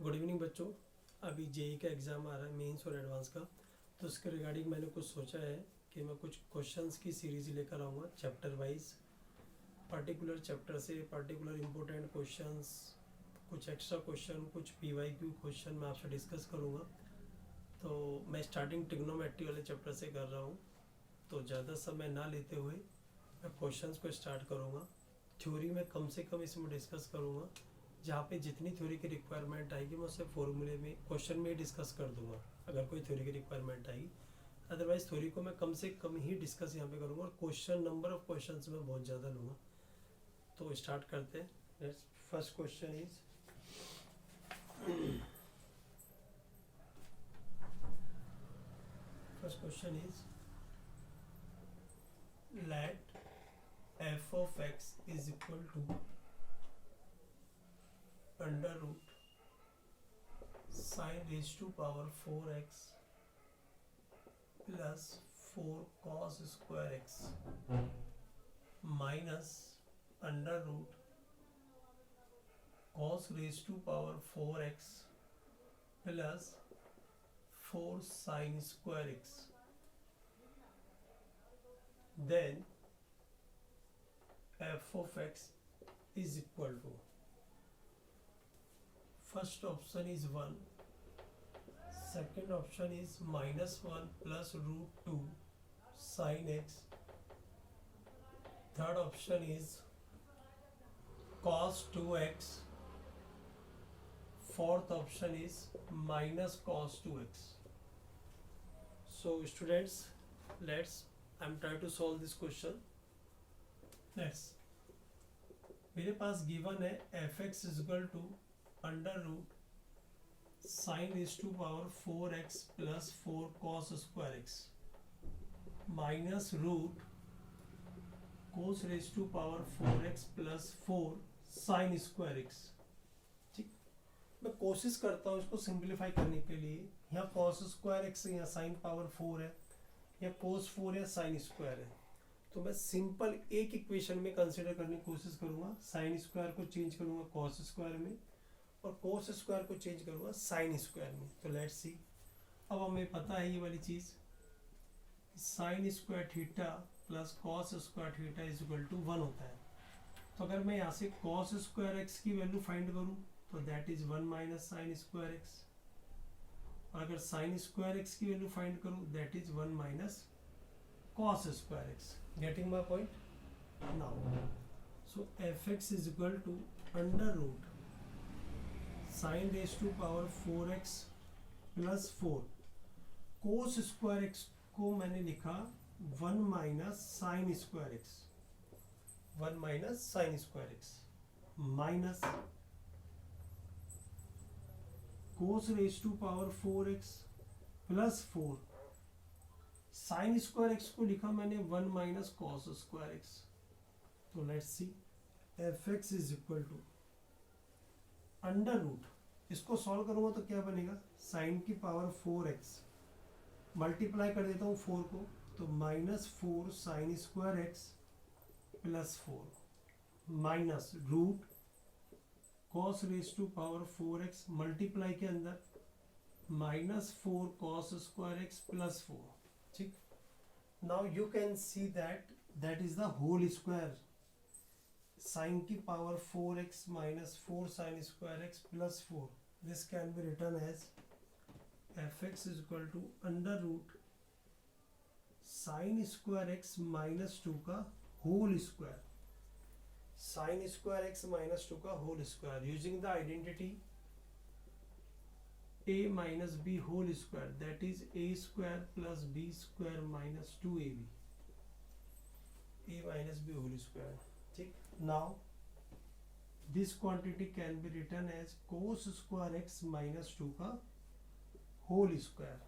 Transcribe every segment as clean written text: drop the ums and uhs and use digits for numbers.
Good evening बच्चों। अभी JEE का एग्ज़ाम आ रहा है, मेंस और एडवांस का। तो उसके रिगार्डिंग मैंने कुछ सोचा है कि मैं कुछ क्वेश्चंस की सीरीज़ लेकर आऊँगा चैप्टर वाइज, पर्टिकुलर चैप्टर से पर्टिकुलर इम्पोर्टेंट क्वेश्चंस, कुछ एक्स्ट्रा क्वेश्चन, कुछ पीवाईक्यू क्वेश्चन मैं आपसे डिस्कस करूँगा। तो मैं स्टार्टिंग ट्रिग्नोमेट्री वाले चैप्टर से कर रहा हूँ, तो ज़्यादा समय ना लेते हुए मैं क्वेश्चंस को स्टार्ट करूँगा। थ्योरी में कम से कम इसमें डिस्कस करूँगा, जहाँ पे जितनी थ्योरी की रिक्वायरमेंट आएगी मैं उससे फॉर्मूले में क्वेश्चन में ही डिस्कस कर दूंगा अगर कोई थ्योरी की रिक्वायरमेंट आएगी। अदरवाइज थ्योरी को मैं कम से कम ही डिस्कस यहाँ पे करूँगा और क्वेश्चन नंबर ऑफ क्वेश्चंस मैं बहुत ज़्यादा लूँगा। तो स्टार्ट करते हैं। First question is let f of x is equal to under root sin raised to power 4x plus 4 cos square x minus under root cos raised to power 4x plus 4 sin square x. Then f of x is equal to, first option is 1, second option is -1 plus root 2 sin x, third option is cos 2x, fourth option is minus cos 2x. So students, I'm trying to solve this question. मेरे पास given है fx is equal to under root sine is to power 4x plus 4 cos square x minus root cos raise to power 4x plus 4 sine square x। ठीक, मैं कोशिश करता हूँ इसको simplify करने के लिए। यहाँ cos स्क्वायर x है, यहाँ साइन पावर 4 है, या cos 4 या साइन स्क्वायर है। तो मैं सिंपल एक इक्वेशन में कंसिडर करने की कोशिश करूंगा। साइन स्क्वायर को चेंज करूंगा कॉस स्क्वायर में और कोस स्क्वायर को चेंज करूंगा साइन स्क्वायर में। तो लेट्स सी। अब हमें पता है ये वाली चीज़, sine square theta plus cos square theta is equal to 1 होता है। तो अगर मैं यहाँ से कॉस स्क्वायर एक्स की वैल्यू फाइंड करूँ तो that is 1 minus sine square x, और अगर साइन स्क्वायर एक्स की वैल्यू फाइंड करूँ that is 1 minus cos square x. Getting my point? Now, so fx is equal to under root sin raised to power 4x plus 4 cos square x को मैंने लिखा 1 minus sine square x, 1 minus sine square x minus cos raised to power 4x plus 4 sine square x को लिखा मैंने 1 minus cos square x. तो let's see, f x is equal to under root, इसको solve करूंगा तो क्या बनेगा, sign की पावर 4x मल्टीप्लाई कर देता हूँ 4 को, तो minus 4 sine square x plus 4 minus root cos raise to power 4x multiply के अंदर minus 4 cos square x plus 4। ठीक, now you can see that is the whole square. Sine की power 4x minus 4 sine square x plus 4, this can be written as fx is equal to under root sine square x minus 2 का whole square, sine square x minus 2 का whole square using the identity a minus b whole square, that is a square plus b square minus 2ab, a minus b whole square. ठीक, now this quantity can be written as cos square x minus 2 का whole square.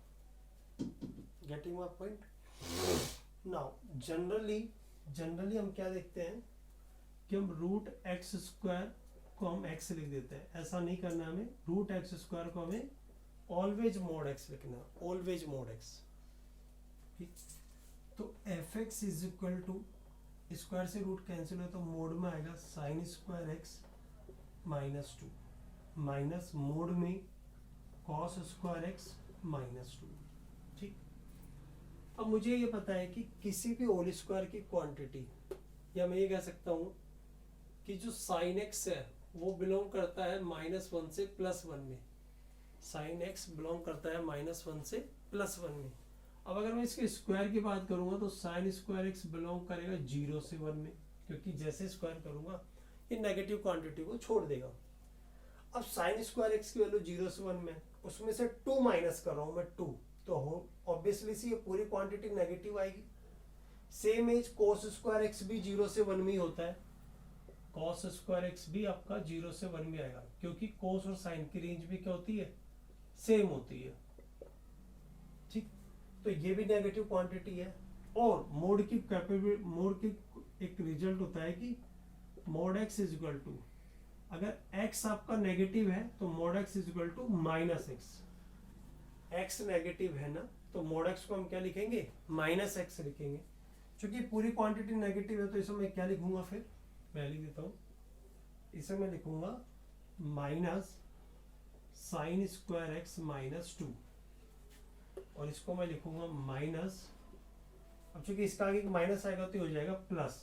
Getting my point? Now generally हम क्या देखते हैं कि हम root x square को हम x लिख देते हैं। ऐसा नहीं करना हमें, रूट एक्स स्क्वायर को हमें ऑलवेज मोड एक्स लिखना, ऑलवेज मोड एक्स। ठीक, तो f x is equal to, square से रूट कैंसिल हो तो मोड में आएगा sine square x minus 2, minus mod में कॉस स्क्वायर एक्स माइनस 2। ठीक, अब मुझे ये पता है कि किसी भी होल स्क्वायर की क्वांटिटी, या मैं ये कह सकता हूँ कि जो साइन एक्स है वो बिलोंग करता है -1 से +1 में। साइन एक्स बिलोंग करता है -1 से +1 में। अब अगर मैं इसके स्क्वायर की बात करूंगा तो साइन स्क्वायर एक्स बिलोंग करेगा 0 से 1 में, क्योंकि जैसे स्क्वायर करूंगा ये नेगेटिव क्वांटिटी को छोड़ देगा। अब साइन स्क्वायर एक्स की वैल्यू 0 से 1 में, उसमें से 2 माइनस कर रहा हूं मैं 2, तो ऑब्वियसली सी ये पूरी क्वांटिटी नेगेटिव आएगी। Same as cos square x भी 0 से 1 में ही होता है। कॉस स्क्वायर एक्स भी आपका 0 से 1 में आएगा, क्योंकि कोस और साइन की रेंज भी क्या होती है, सेम होती है। ठीक, तो ये भी नेगेटिव क्वांटिटी है। और मोड की एक रिजल्ट होता है कि mod x is equal to, अगर x आपका नेगेटिव है तो mod x is equal to -x। x negative है ना, तो मोड x को हम क्या लिखेंगे, -x लिखेंगे। क्योंकि पूरी क्वांटिटी नेगेटिव है तो इसे मैं क्या लिखूंगा, फिर मैं लिख देता हूँ, इसे मैं लिखूंगा माइनस साइन स्क्वायर एक्स -2, और इसको मैं लिखूंगा माइनस, अब चूंकि इसका आगे माइनस आएगा तो हो जाएगा plus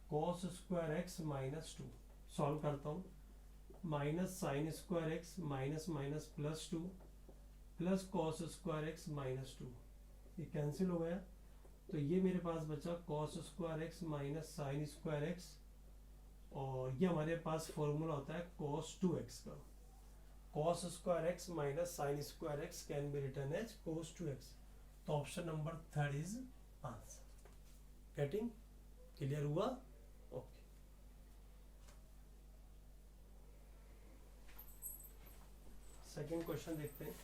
cos square x -2। Solve करता हूँ, minus sine square x minus minus +2 plus cos square x -2, ये कैंसिल हो गया। तो ये मेरे पास बचा cos square x minus sine square x, और ये हमारे पास फॉर्मूला होता है cos 2x का। cos square x minus sine square x can be written as cos 2x। तो option number 3 is answer. Getting clear हुआ? ओके, सेकंड क्वेश्चन देखते हैं।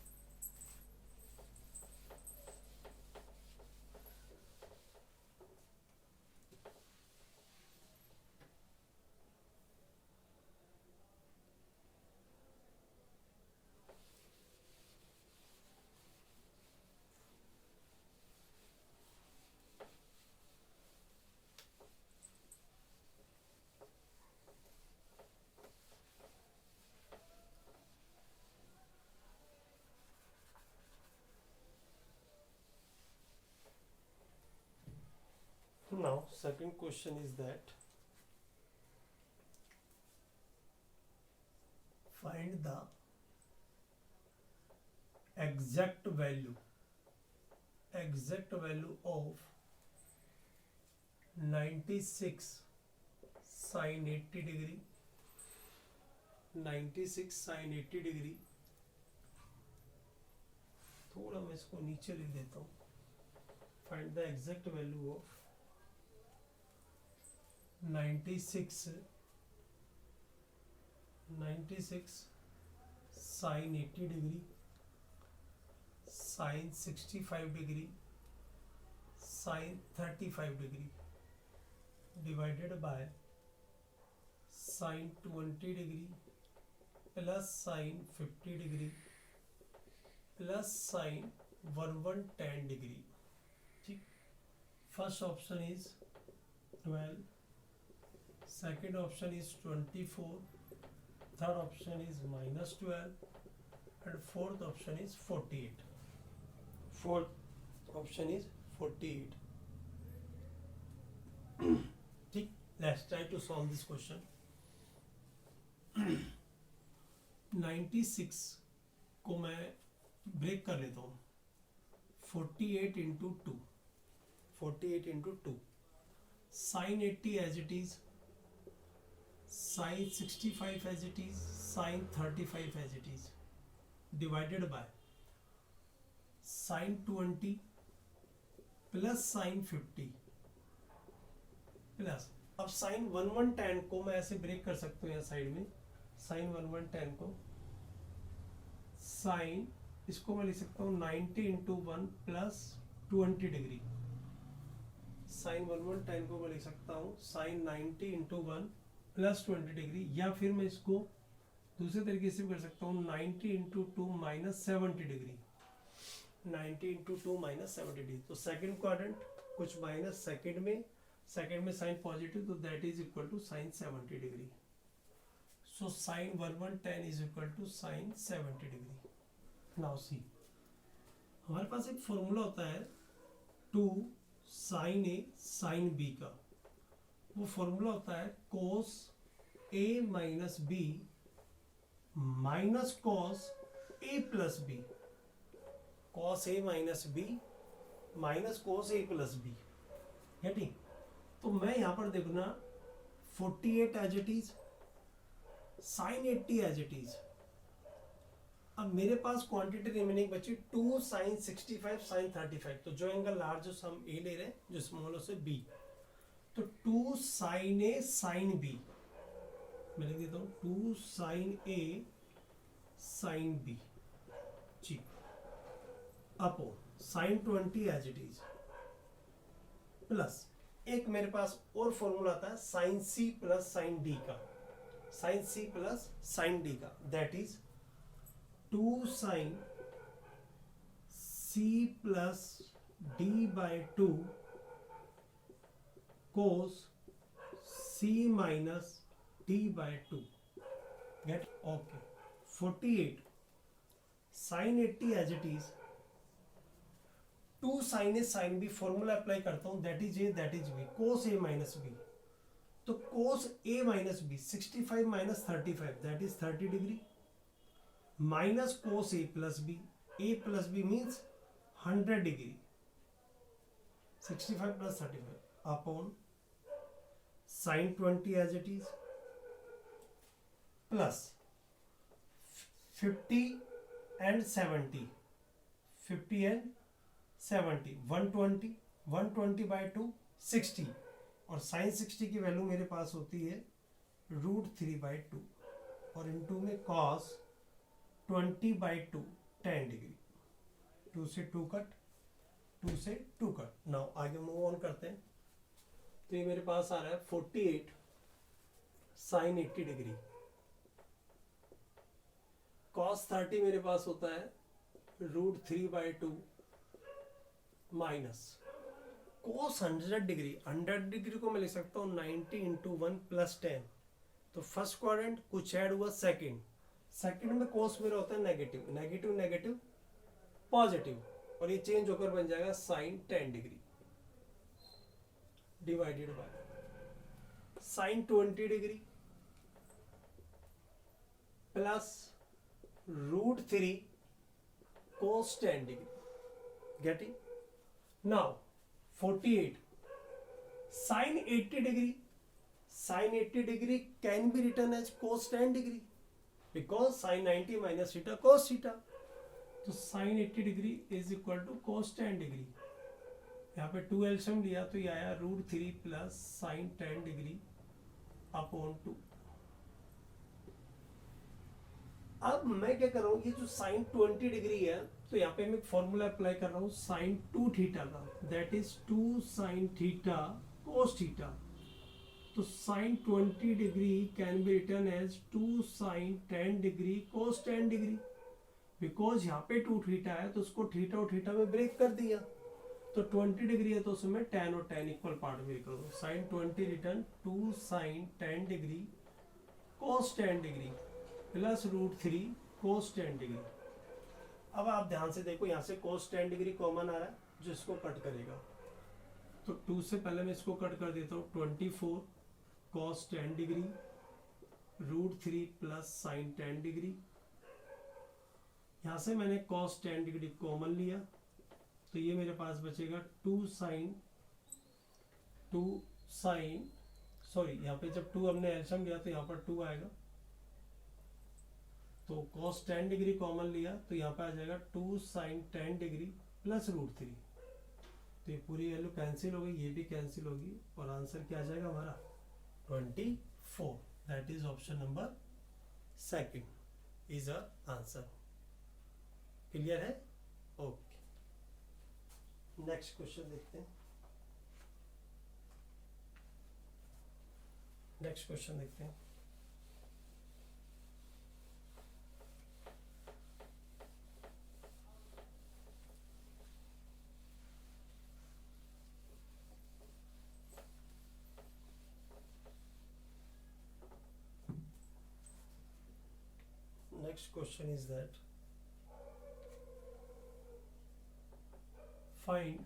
Now second question is that find the exact value of 96 sin 80 degree, 96 sin 80 degree, थोड़ा मैं इसको नीचे लिख देता हूँ। Find the exact value of 96 sin 80 degree, sin 65 degree, sin 35 degree divided by sin 20 degree plus sin 50 degree plus sin 110 degree. ठीक, first option is 12, second option is 24, third option is -12, and fourth option is 48. Fourth option is 48. ठीक, let's try to solve this question. 96 को मैं break कर लेता हूँ, 48 into 2, 48 into 2, sin 80 as it is, sin 65 as it is, sin 35 as it is, divided by sin 20 plus sin 50 plus, अब sin 1110 को मैं ऐसे ब्रेक कर सकता हूँ यहाँ साइड में, sin 1110 को sin, इसको मैं लिख सकता हूँ 90 into 1 प्लस 20 डिग्री, sin 1110 को मैं लिख सकता हूँ sin 90 into 1 प्लस 20 डिग्री, या फिर मैं इसको दूसरे तरीके से कर सकता हूँ 90 into 2 minus 70 degree, 90 into 2 minus 70 degree. तो सेकंड क्वाड्रेंट कुछ माइनस सेकंड में साइन पॉजिटिव, तो that is equal to sine 70 degree. So sin 110 is equal to sin 70 degree. Now see, हमारे पास एक फॉर्मूला होता है 2 sin A sin B का. वो फॉर्मूला होता है cos A minus B minus cos A plus B. cos A minus B minus cos A plus B. है ठीक. तो मैं यहाँ पर देखना 48 as it is, sine 80 as it is. अब मेरे पास क्वांटिटी रिमेनिंग बची 2 साइन 65 साइन 35. तो जो एंगल लार्ज हम ए ले रहे हैं, जो स्मॉल से बी, तो 2 साइन ए साइन बी मैं लिख देता हूँ 2 साइन ए साइन बी ठीक, upon sine 20 as it is, plus एक मेरे पास और फॉर्मूला आता है sine C plus sine D का, sine C plus sine D का, that is 2 sine C plus D by 2 cos C minus D by 2. Get okay. 48 sine 80 as it is, 2 sine A sine B formula apply करता हूं, that is A that is B, cos A minus B. तो cos A minus B 65 minus 35 that is 30 degree, minus cos A plus B means 100 degree, 65 plus 35 upon sine 20 as it is, plus 50 and 70, 50 and 70 120 by 2 60, और sign 60 की value मेरे पास होती है √3/2, और into में cos 20/2 10 degree. 2 से 2 cut, 2 से 2 cut. Now आगे मूव ऑन करते हैं. तो ये मेरे पास आ रहा है 48 साइन 80 डिग्री, कॉस 30 मेरे पास होता है √3/2 माइनस कोस 100 डिग्री. 100 डिग्री को मैं लिख सकता हूँ 90 इंटू 1 प्लस 10. तो फर्स्ट क्वाड्रेंट कुछ ऐड हुआ सेकंड में कोस मेरा होता है नेगेटिव, नेगेटिव नेगेटिव पॉजिटिव, और ये चेंज होकर बन जाएगा sine 10 degree divided by sine 20 degree plus √3 cos 10 degree. Getting? Now 48 sine 80 degree, sine 80 degree can be written as cos 10 degree because sine 90 minus theta cos theta. तो sine 80 degree is equal to cos 10 degree. यहाँ पे 2 एल्शियम लिया तो ये आया √3 plus sign 10 degree upon 2. अब मैं क्या कर रहा हूँ, ये जो साइन 20 डिग्री है, तो यहाँ पे मैं एक फॉर्मूला अप्लाई कर रहा हूँ साइन 2 थीटा का, that is 2 sine theta cos theta. तो sine 20 degree can be written as 2 sine 10 degree cos 10 degree, because यहाँ पे 2 थीटा है तो उसको थीटा और थीटा में ब्रेक कर दिया. तो 20 डिग्री है तो उसमें 10 और 10 इक्वल पार्ट में कर दो. Sine 20 written 2 sine 10 degree cos 10 degree plus √3 cos 10 degree. अब आप ध्यान से देखो, यहाँ से कोस 10 डिग्री कॉमन आ रहा है जो इसको कट करेगा. तो 2 से पहले मैं इसको कट कर देता हूँ. 24 कोस 10 डिग्री √3 प्लस साइन 10 डिग्री. यहाँ से मैंने कोस 10 डिग्री कॉमन लिया तो ये मेरे पास बचेगा 2 साइन सॉरी, यहाँ पे जब 2 हमने एल्शियम लिया तो यहाँ पर 2 आएगा. तो cos 10 डिग्री कॉमन लिया तो यहाँ पे आ जाएगा 2 साइन 10 डिग्री प्लस √3. तो ये पूरी वैल्यू कैंसिल होगी, ये भी कैंसिल होगी, और आंसर क्या आ जाएगा हमारा 24. That is option number 2 is our answer. Clear है? ओके. नेक्स्ट क्वेश्चन देखते हैं. नेक्स्ट क्वेश्चन देखते हैं. next question is that find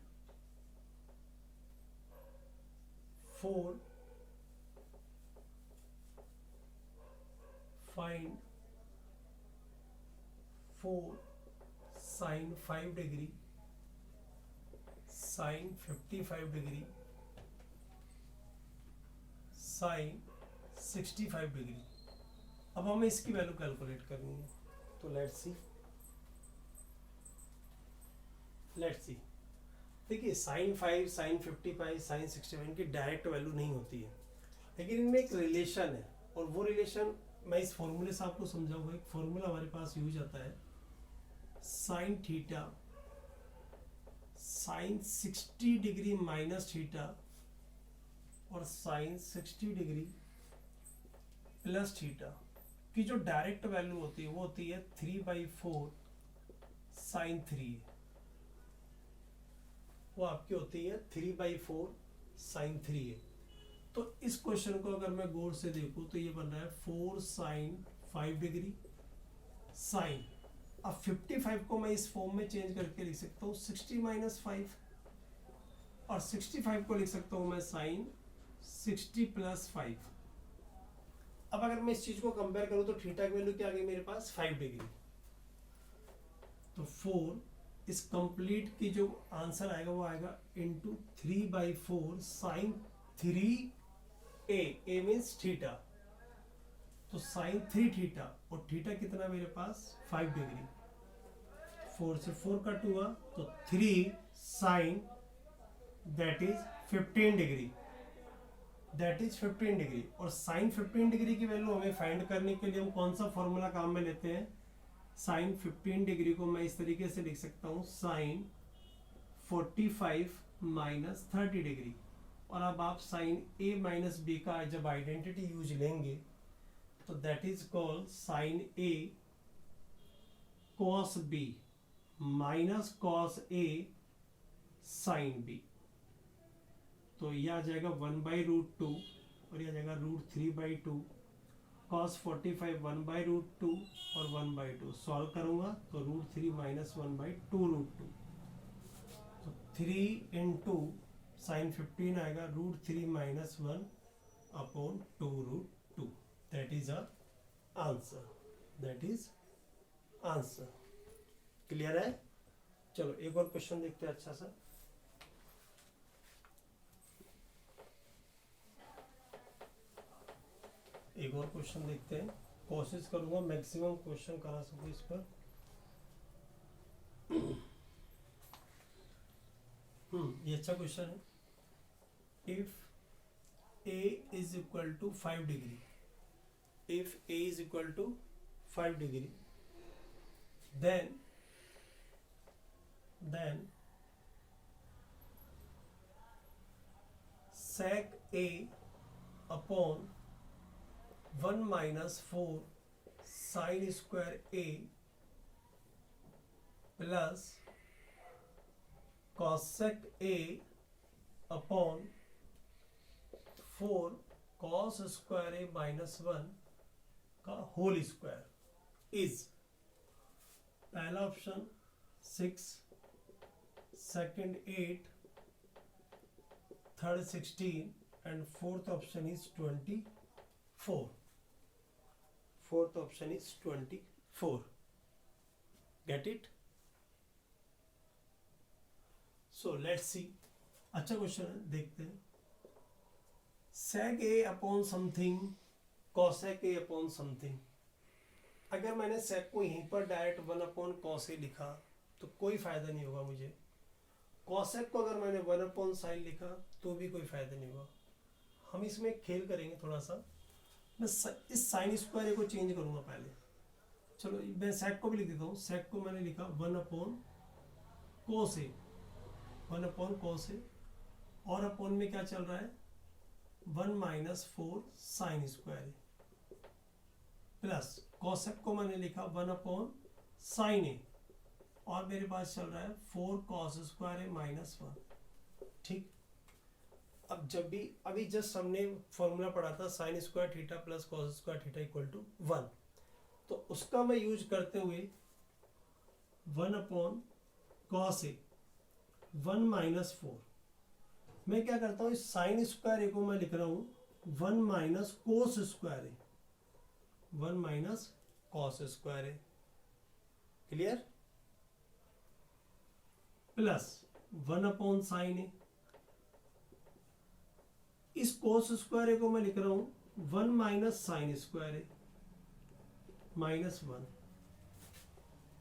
4 sine 5 degree sine 55 degree sine 65 degree. अब हमें इसकी वैल्यू कैलकुलेट करनी है, तो लेट्स सी देखिए साइन 5 साइन 55 साइन 61 की डायरेक्ट वैल्यू नहीं होती है, लेकिन इनमें एक रिलेशन है, और वो रिलेशन मैं इस फॉर्मूले से आपको समझाऊंगा। एक फॉर्मूला हमारे पास यूज आता है, sine theta sine 60 degree minus theta और साइन 60 डिग्री प्लस थीटा की जो डायरेक्ट वैल्यू होती है वो होती है 3/4 साइन 3, वो आपकी होती है 3/4 साइन 3 है। तो इस क्वेश्चन को अगर मैं गौर से देखूं तो ये बन रहा है 4 साइन 5 डिग्री साइन, अब 55 को मैं इस फॉर्म में चेंज करके लिख सकता हूँ 60 - 5, और 65 को लिख सकता हूँ मैं साइन 60 + 5। अब अगर मैं इस चीज को कंपेयर करूं तो थीटा की वैल्यू क्या आ गई मेरे पास 5 डिग्री, तो 4 इस कंप्लीट की जो आंसर आएगा वो आएगा into 3/4 sine 3a means theta, तो साइन 3 थीटा, और थीटा कितना मेरे पास 5 डिग्री, 4 से 4 कट हुआ तो 3 साइन दैट इज 15 डिग्री, और साइन 15 डिग्री की वैल्यू हमें फाइंड करने के लिए हम कौन सा फॉर्मूला काम में लेते हैं, साइन 15 डिग्री को मैं इस तरीके से लिख सकता हूँ साइन 45 - 30 डिग्री, और अब आप साइन a - b का जब आइडेंटिटी यूज लेंगे तो that is called sine a cos b minus cos a sine b, तो यह आ जाएगा 1/√2 और यह आ जाएगा √3/2, cos 45 1/√2 और 1/2, सॉल्व करूंगा तो √3 - 1/2√2, तो 3 इंटू साइन 15 आएगा √3 - 1/2√2, दैट इज आंसर। क्लियर है? चलो एक और क्वेश्चन देखते हैं अच्छा सा। एक और क्वेश्चन देखते हैं, कोशिश करूंगा मैक्सिमम क्वेश्चन करा सकूं इस पर। ये अच्छा क्वेश्चन है। If a is equal to 5 degree, if a is equal to 5 degree, then sec a upon 1 - 4 sin square a plus cosec a upon 4 cos square a - 1 का होल स्क्वायर इज, पहला option 6, second 8, third 16 and fourth option is 24। Get it? So let's see, अच्छा question है, देखते हैं। sec a upon something cosec a upon something, अगर मैंने sec को यहीं पर डायरेक्ट 1/cos a लिखा तो कोई फायदा नहीं होगा मुझे, cosec को अगर मैंने 1/sin लिखा तो भी कोई फायदा नहीं होगा। हम इसमें खेल करेंगे थोड़ा सा, मैं इस साइन स्क्वायर ए को चेंज करूंगा पहले। चलो मैं sec को भी लिख देता हूँ, sec को मैंने लिखा 1/cos a, और अपॉन में क्या चल रहा है 1 - 4 साइन स्क्वायर प्लस cosec को मैंने लिखा 1/sin a, और मेरे पास चल रहा है 4 cos स्क्वायर a - 1। ठीक, अब जब भी अभी जस्ट हमने फॉर्मूला पढ़ा था sine square theta plus cos square theta equal to 1, तो उसका मैं यूज करते हुए 1/cos A 1 - 4 मैं क्या करता हूँ, इस साइन स्क्वायर ए को मैं लिख रहा हूँ 1 - cos स्क्वायर ए 1 - cos स्क्वायर ए, क्लियर, प्लस 1/sin ए, इस cos स्क्वायर ए को मैं लिख रहा हूँ 1 - sin स्क्वायर ए -1।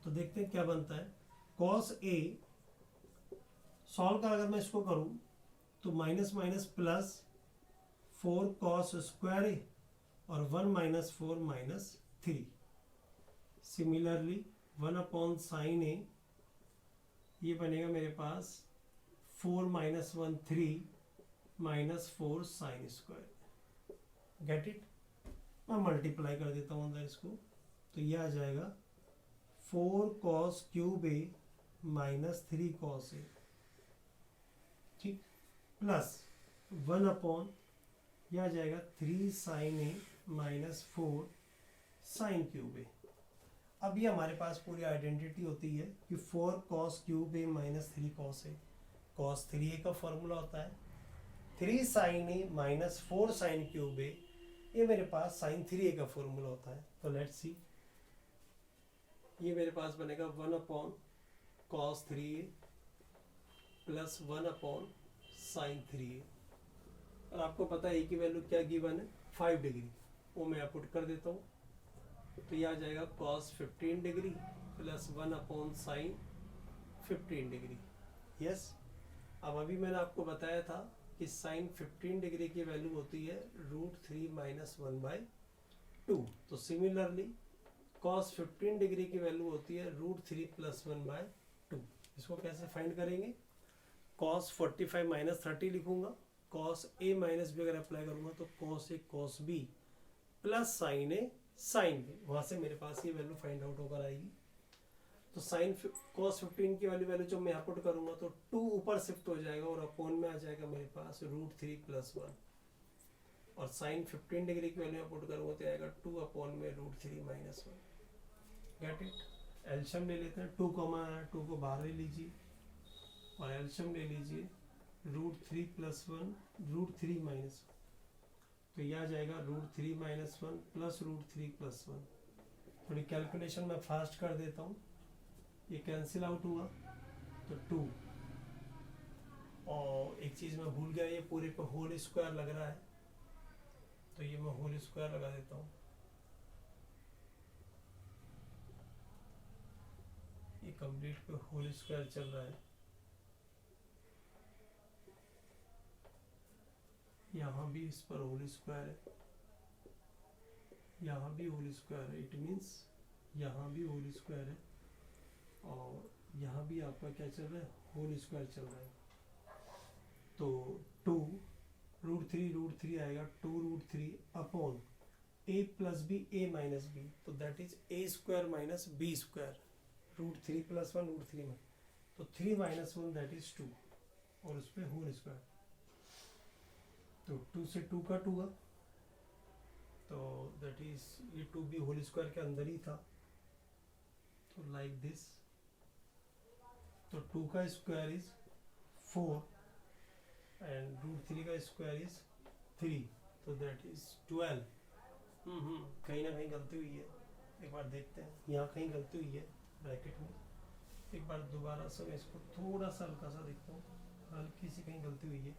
तो देखते हैं क्या बनता है। cos A सॉल्व कर अगर मैं इसको करूं तो minus minus plus 4 cos square A और 1 - 4 - 3। सिमिलरली 1/sin A ये बनेगा मेरे पास 4 - 1 3 -4 sin स्क्वायर। Get it. मैं मल्टीप्लाई कर देता हूँ अंदर इसको, तो ये आ जाएगा 4 cos क्यूब ए -3 cos ए, ठीक, प्लस 1/, यह आ जाएगा 3 sin ए -4 sin क्यूब ए। अब ये हमारे पास पूरी आइडेंटिटी होती है कि 4 cos क्यूब ए -3 cos ए, cos 3a का फॉर्मूला होता है, 3 sin ए -4 sin क्यूब ए, ये मेरे पास sin 3a का फॉर्मूला होता है। तो लेट्स सी, ये मेरे पास बनेगा 1/cos 3a plus 1/sin 3a, और आपको पता है कि वैल्यू क्या गिवन है, 5 डिग्री, वो मैं पुट कर देता हूँ। तो ये आ जाएगा cos 15 degree plus 1/sin 15 degree. Yes, अब अभी मैंने आपको बताया था कि sin 15 डिग्री की वैल्यू होती है √3 - 1/2। तो सिमिलरली cos 15 डिग्री की वैल्यू होती है √3 + 1/2। इसको कैसे फाइंड करेंगे, cos 45 - 30 लिखूंगा, cos A - B अगर अप्लाई करूंगा तो cos A cos B plus sin A sin B, वहां से मेरे पास ये वैल्यू फाइंड आउट होकर आएगी। तो sin cos 15 की वैल्यू जब मैं यहाँ पुट करूंगा तो 2 ऊपर शिफ्ट हो जाएगा और अपॉन में आ जाएगा मेरे पास √3 + 1, और sin 15 डिग्री की वैल्यू पुट करूंगा तो आएगा 2 अपॉन में √3 - 1। Get it. एल्शियम ले लेते हैं, 2 कॉमन है, 2 को बाहर ले लीजिए और एल्शियम ले लीजिए √3 + 1 √3 - 1, तो यह आ जाएगा √3 - 1 प्लस √3 + 1। थोड़ी कैलकुलेशन में फास्ट कर देता हूँ, ये कैंसिल आउट हुआ तो 2, और एक चीज़ मैं भूल गया, ये पूरे पे होल स्क्वायर लग रहा है, तो ये मैं होल स्क्वायर लगा देता हूँ। ये कंप्लीट पे होल स्क्वायर चल रहा है, यहाँ भी इस पर होल स्क्वायर है, यहाँ भी होल स्क्वायर है, इट मीन्स यहाँ भी होल स्क्वायर है, और यहाँ भी आपका क्या चल रहा है, होल स्क्वायर चल रहा है। तो 2 √3 आएगा, 2 √3 upon a + b a - b, तो दैट इज a² - b², √3 + 1 √3 में, तो 3 - 1 दैट इज 2, और उस पर होल स्क्वायर, तो 2 से 2 कट हुआ, तो दैट इज ये 2 भी होल स्क्वायर के अंदर ही था, तो लाइक दिस, तो 2 का स्क्वायर इज 4 एंड √3 का स्क्वायर इज 3, तो दैट इज 12। कहीं ना कहीं गलती हुई है, एक बार देखते हैं, यहाँ कहीं गलती हुई है ब्रैकेट में, एक बार दोबारा से मैं इसको थोड़ा सा हल्का सा देखता हूँ, हल्की सी कहीं गलती हुई है।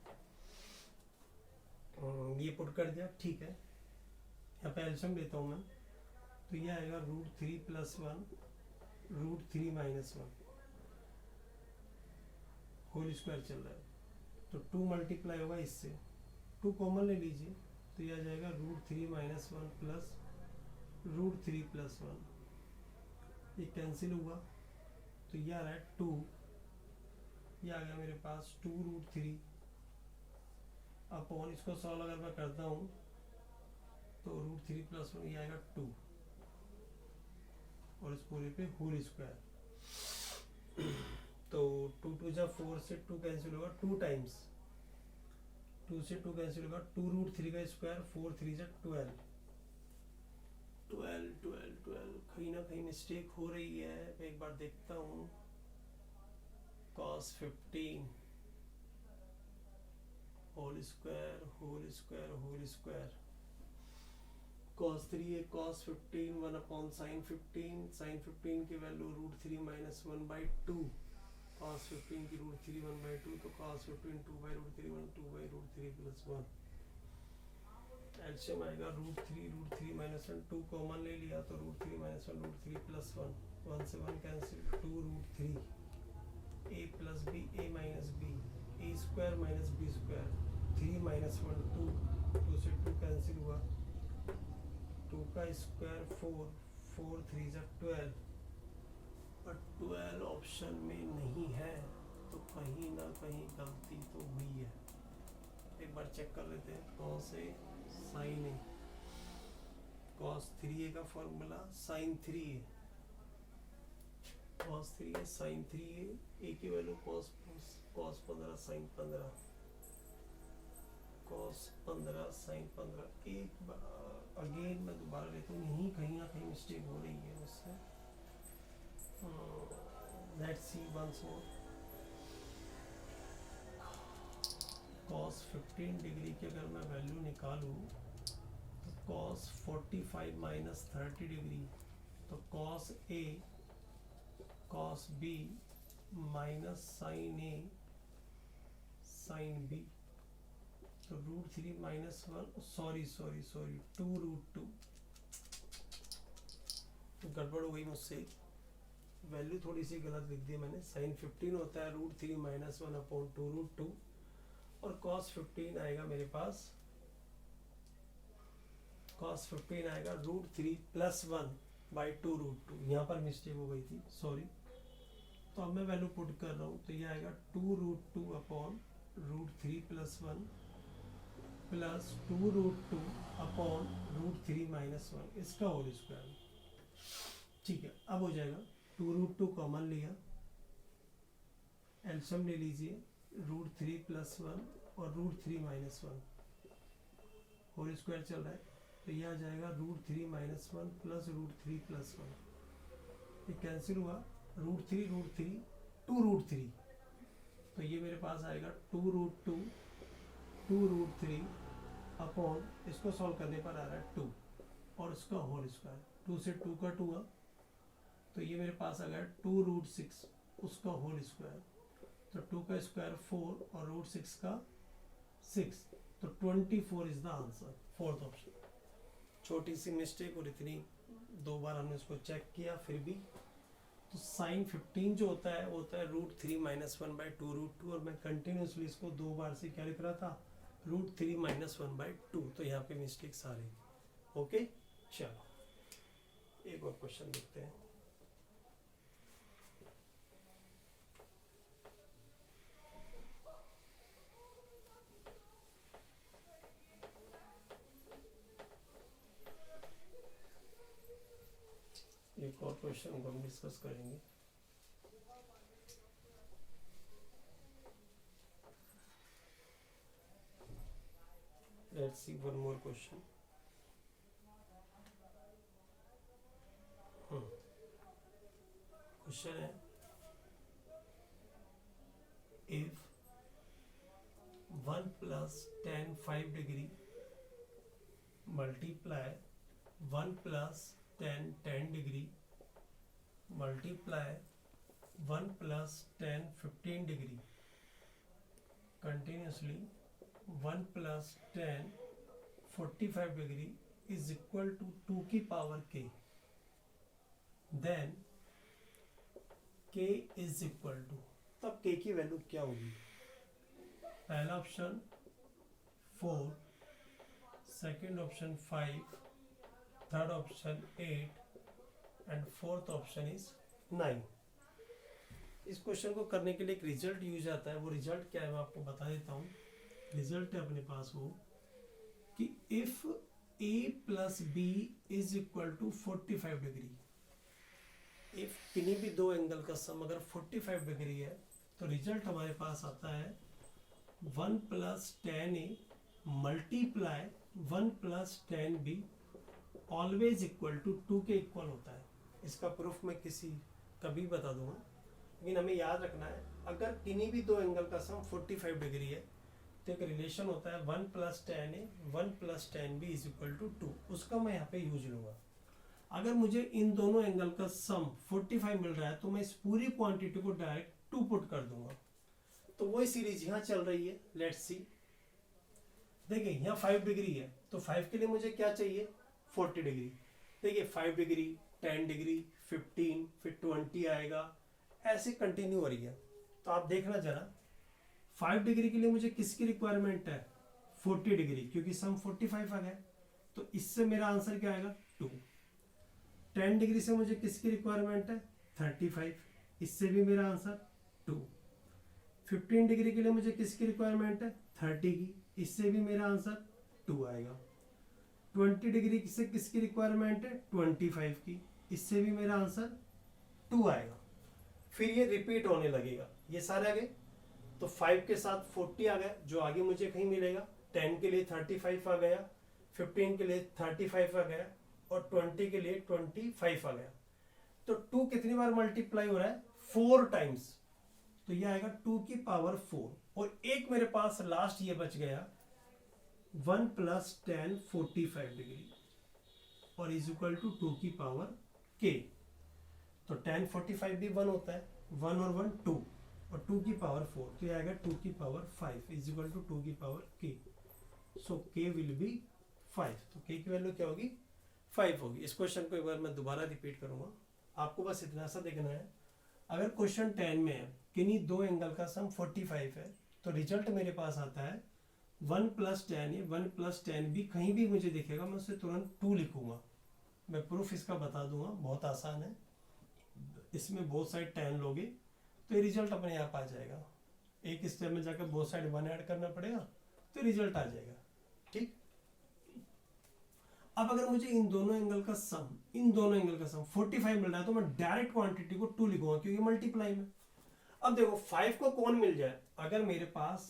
ये पुट कर दिया, ठीक है, यहाँ पे एल्शियम लेता हूँ मैं, तो ये आएगा √3 + 1 √3 - 1, होल स्क्वायर चल रहा है, तो 2 मल्टीप्लाई होगा इससे, 2 कॉमन ले लीजिए, तो ये आ जाएगा √3 - 1 प्लस √3 + 1, ये कैंसिल हुआ, तो ये आ रहा है 2, ये आ गया मेरे पास 2 √3 अपॉन, इसको सॉल्व अगर मैं करता हूँ तो √3 + 1 ये आएगा 2, और इस पूरे पे होल स्क्वायर, तो 2 × 2 = 4 से 2 कैंसिल होगा 2 टाइम्स, 2 से 2 कैंसिल होगा, 2 √3 का स्क्वायर, 4 3 = 12, 12 12 12 मिस्टेक हो रही है, मैं एक बार देखता हूँ। cos 15 whole square whole square whole square, cos 3 है cos 15 1 अपॉन sin 15, sin 15 की वैल्यू रूट 3 माइनस 1/2, cos 15 की रूट 3 1/2, तो cos 15 2/√3 1 2/√3 प्लस 1। एलसीएम आएगा रूट 3 माइनस 1, 2 कॉमन ले लिया तो रूट 3 माइनस 1 रूट 3 प्लस 1, 1 से 1 cancel, 2 root 3, A plus B A minus B, A square minus B square, 3 minus 1 2, 2 से 2 cancel हुआ, 2 का स्क्वायर 4, 4 3 जा 12, बट 12 ऑप्शन में नहीं है, तो कहीं ना कहीं गलती तो हुई है। एक बार चेक कर लेते हैं। कौन से साइन ए, cos 3a का formula sin 3a, cos 3a sin 3a, a की value cos 15 sin 15, cos 15 sin 15। एक बार अगेन मैं दोबारा लेता हूँ, यहीं कहीं ना कहीं मिस्टेक हो रही है मुझसे। Let's see once more. cos 15 degree की अगर मैं वैल्यू निकालूँ तो cos 45 माइनस 30 डिग्री, तो cos A cos B minus sin A sin B, तो रूट 3 माइनस 1, सॉरी 2 रूट 2, गड़बड़ हो गई मुझसे, वैल्यू थोड़ी सी गलत लिख दी मैंने। sin 15 होता है रूट 3 माइनस 1 अपॉन 2 रूट 2, और cos 15 आएगा मेरे पास, cos 15 आएगा रूट 3 प्लस 1/2 रूट 2, यहाँ पर मिस्टेक हो गई थी, सॉरी। तो अब मैं वैल्यू पुट कर रहा हूँ, तो ये आएगा 2 root 2 upon root 3 plus 1 plus 2 root 2 upon root 3 minus 1, इसका होल स्क्वायर। ठीक है, अब हो जाएगा 2 रूट 2 कॉमन लिया, एलसीएम ले लीजिए, रूट 3 प्लस 1 और रूट 3 माइनस 1, होल स्क्वायर चल रहा है, तो यह आ जाएगा root 3 minus 1 plus root 3 plus 1, ये कैंसिल हुआ, रूट 3 2 रूट 3, तो ये मेरे पास आएगा 2 रूट 2 रूट 3 अपॉन, इसको सॉल्व करने पर आ रहा है 2 और इसका होल स्क्वायर, 2 से 2 कट हुआ, तो ये मेरे पास आ गया 2 रूट 6, उसका होल स्क्वायर, तो 2 का स्क्वायर 4 और रूट 6 का 6, तो 24 is the answer, fourth option. छोटी सी मिस्टेक, और इतनी 2 बार हमने इसको चेक किया फिर भी। तो साइन 15 जो होता है वो होता है रूट 3 माइनस 1/2 रूट 2, और मैं कंटिन्यूसली इसको 2 बार से क्या लिख रहा था, रूट 3 माइनस 1/2, तो यहाँ पे मिस्टेक्स आ रही। ओके, चलो एक और क्वेश्चन देखते हैं। एक और क्वेश्चन को हम डिस्कस करेंगे। Let's see one more question. Question है, if 1 plus tan 5 degree multiply 1 plus tan 10 degree multiply 1 plus tan 15 degree continuously 1 plus tan 45 degree is equal to 2 की power k, then k is equal to, तब k की value क्या होगी? पहला option 4, second option 5, third option 8 and fourth option is 9। इस question को करने के लिए एक रिजल्ट यूज आता है, वो रिजल्ट क्या है मैं आपको बता देता हूँ। रिजल्ट है अपने पास वो कि if a plus B is equal to 45 degree, if किन्हीं भी दो एंगल का सम अगर 45 डिग्री है, तो रिजल्ट हमारे पास आता है 1 plus tan a multiply 1 plus tan b always equal to 2 के इक्वल होता है। इसका प्रूफ मैं कभी बता दूंगा, लेकिन हमें याद रखना है अगर किन्हीं भी दो एंगल का सम 45 डिग्री है तो एक रिलेशन होता है 1 + tan A 1 + tan B = 2, उसका मैं यहाँ पे यूज लूंगा। अगर मुझे इन दोनों एंगल का सम 45 मिल रहा है तो मैं इस पूरी क्वांटिटी को डायरेक्ट 2 पुट कर दूंगा। तो वही सीरीज यहाँ चल रही है, लेट्स सी। देखिए यहाँ 5 डिग्री है तो 5 के लिए मुझे क्या चाहिए 40 डिग्री। देखिए 5 डिग्री 10 डिग्री 15 फिर 20 आएगा, ऐसे कंटिन्यू हो रही है। तो आप देखना जरा 5 डिग्री के लिए मुझे किसकी रिक्वायरमेंट है 40 डिग्री, क्योंकि सम 45 आ गया, तो इससे मेरा आंसर क्या आएगा 2। 10 डिग्री से मुझे किसकी रिक्वायरमेंट है 35, इससे भी मेरा आंसर 2। 15 डिग्री के लिए मुझे किसकी रिक्वायरमेंट है 30 की, इससे भी मेरा आंसर 2 आएगा। 20 डिग्री से किसकी रिक्वायरमेंट है 25 की, इससे भी मेरा आंसर 2 आएगा। फिर ये रिपीट होने लगेगा, ये सारे आ गए तो 5 के साथ 40 आ गया, जो आगे मुझे कहीं मिलेगा। 10 के लिए 35 आ गया, 15 के लिए 35 आ गया और 20 के लिए 25 आ गया। तो 2 कितनी बार मल्टीप्लाई हो रहा है 4 टाइम्स, तो ये आएगा 2 की पावर 4। और एक मेरे पास लास्ट ये बच गया 1 + tan 45 डिग्री और = 2 की पावर k। तो tan 45 भी 1 होता है, 1 और 1 2 और 2 की पावर 4, तो ये आएगा 2 की पावर 5 = 2 की power k। So k will be 5। तो k की वैल्यू क्या होगी 5 होगी। इस क्वेश्चन को एक बार मैं दोबारा रिपीट करूंगा, आपको बस इतना सा देखना है। अगर क्वेश्चन 10 में है किन्हीं दो एंगल का सम 45 है तो रिजल्ट मेरे पास आता है 1 + tan A 1 + tan B, कहीं भी मुझे दिखेगा मैं उससे तुरंत 2 लिखूंगा। मैं प्रूफ इसका बता दूंगा, बहुत आसान है। इसमें बोथ साइड tan लोगे तो ये रिजल्ट अपने आप आ जाएगा। एक स्टेप में जाकर बोथ साइड 1 ऐड करना पड़ेगा तो रिजल्ट आ जाएगा। ठीक, अब अगर मुझे इन दोनों एंगल का सम 45 मिल रहा है तो मैं डायरेक्ट क्वांटिटी को 2 लिखूंगा क्योंकि मल्टीप्लाई में। अब देखो 5 को कौन मिल जाए, अगर मेरे पास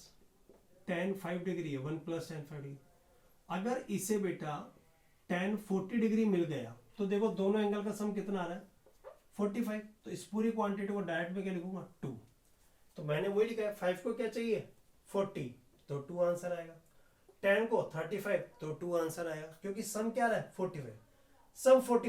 tan 5 डिग्री है 1 + tan 5 डिग्री, अगर इसे बेटा tan 40 डिग्री मिल गया तो देखो दोनों एंगल का सम कितना आ रहा है 45, तो इस पूरी क्वांटिटी को डायरेक्ट में क्या लिखूंगा 2। तो मैंने वही लिखा है 5 को क्या चाहिए 40, तो 2 आंसर आएगा। 10 को 35 तो 2 आंसर आएगा, क्योंकि सम क्या रहा है 45, सम 45